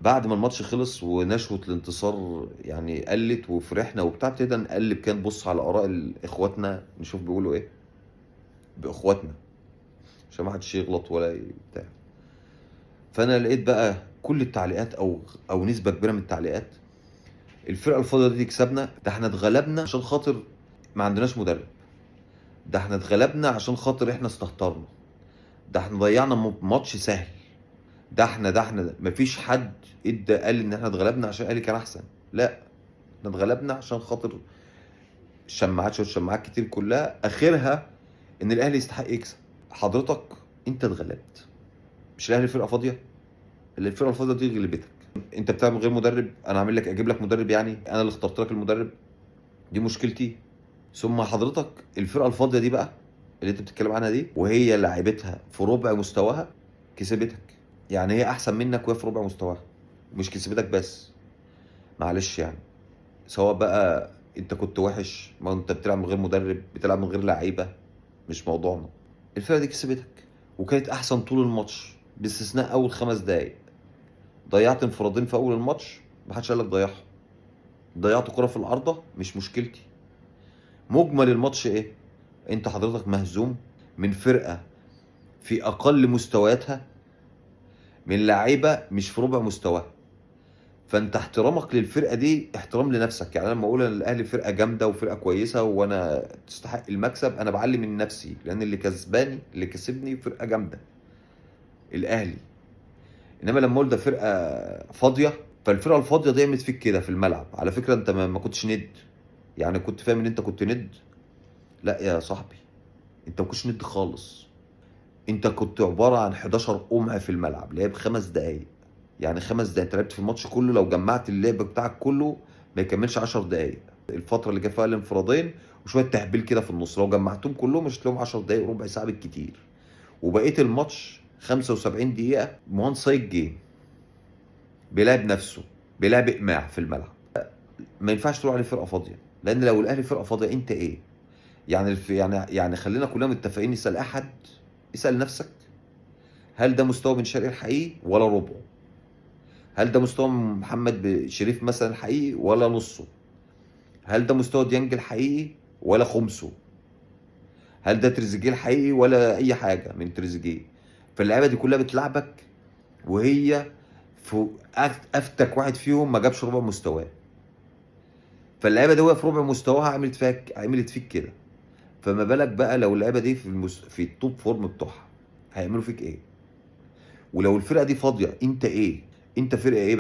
بعد ما الماتش خلص ونشوة الانتصار يعني قلت وفرحنا وبتاع، ابتدينا نقلب كده نبص على آراء اخواتنا نشوف بيقولوا ايه باخواتنا، عشان ما حدش يغلط ولا بتاع. فانا لقيت بقى كل التعليقات او نسبة كبيرة من التعليقات: الفرقة الفاضية دي تكسبنا، ده احنا اتغلبنا عشان خاطر ما عندناش مدرب، ده احنا اتغلبنا عشان خاطر احنا استهترنا، ده احنا ضيعنا ماتش سهل، ده احنا مفيش حد قال ان احنا اتغلبنا عشان الاهلي كان احسن. لا، احنا اتغلبنا عشان خاطر الشماعات، شويه شماعات كتير كلها اخرها ان الاهلي يستحق يكسب. حضرتك انت اتغلبت، مش الاهلي فرقه فاضيه، اللي الفرقه الفاضيه دي غلبتك. انت بتلعب من غير مدرب، انا اعمل لك اجيب لك مدرب؟ يعني انا اللي اخترت لك المدرب؟ دي مشكلتي. ثم حضرتك الفرقه الفاضيه دي بقى اللي انت بتتكلم عنها دي، وهي لعيبتها في ربع مستواها، كسبتك. يعني هي احسن منك وهي في ربع مستواها، مش كسبتك بس. معلش يعني، سواء بقى انت كنت وحش، ما انت بتلعب من غير مدرب، بتلعب من غير لعيبه، مش موضوعنا. الفرقه دي كسبتك وكانت احسن طول الماتش باستثناء اول 5 دقايق. ضيعت انفرادين في اول الماتش، محدش قال لك ضيعهم. ضيعت كرة في العارضة، مش مشكلتي. مجمل الماتش ايه؟ انت حضرتك مهزوم من فرقة في اقل مستوياتها، من لعيبة مش في ربع مستواها. فانت احترامك للفرقه دي احترام لنفسك. يعني انا لما اقول ان الاهلي فرقه جامده وفرقه كويسه وانا تستحق المكسب، انا بعلي من نفسي، لان اللي كسباني اللي كسبني فرقه جامده، الاهلي. انما لما اقول ده فرقه فاضيه، فالفرقه الفاضيه دي عملت فيك كده في الملعب. على فكره انت ما كنتش ند، يعني كنت فاهم ان انت كنت ند؟ لا يا صاحبي، انت ما كنتش ند خالص. انت كنت عباره عن 11 قمع في الملعب، لعب 5 دقايق. يعني 5 دقايق انت لعبت في الماتش كله، لو جمعت اللعب بتاعك كله ما يكملش 10 دقايق. الفتره اللي جه فيها الانفرادين وشويه تهبيل كده في النص، لو جمعتهم كلهم مش هتلاقيهم 10 دقايق، ربع ساعه بالكتير. وبقيه الماتش 75 دقيقه وان سايد جيم، بيلعب نفسه، بيلعب اقماع في الملعب. ما ينفعش تقول عليه فرقه فاضيه، لان لو الاهلي فرقه فاضيه انت ايه؟ يعني خلينا كلنا متفقين، يسال احد، اسال نفسك: هل ده مستوى بن شرقي الحقيقي ولا ربعه؟ هل ده مستوى محمد شريف مثلا الحقيقي ولا نصه؟ هل ده مستوى ديانج الحقيقي ولا خمسه؟ هل ده تريزيجيه الحقيقي ولا اي حاجه من تريزيجيه؟ فاللعيبه دي كلها بتلعبك وهي في افتك واحد فيهم ما جابش ربع مستواه. فاللعيبه دي وهي في ربع مستواها عملت فيك كده. فما بالك بقى لو اللعيبه دي في التوب فورم بتوعها، هيعملوا فيك ايه؟ ولو الفرقه دي فاضيه، انت ايه؟ انت فرقه ايه؟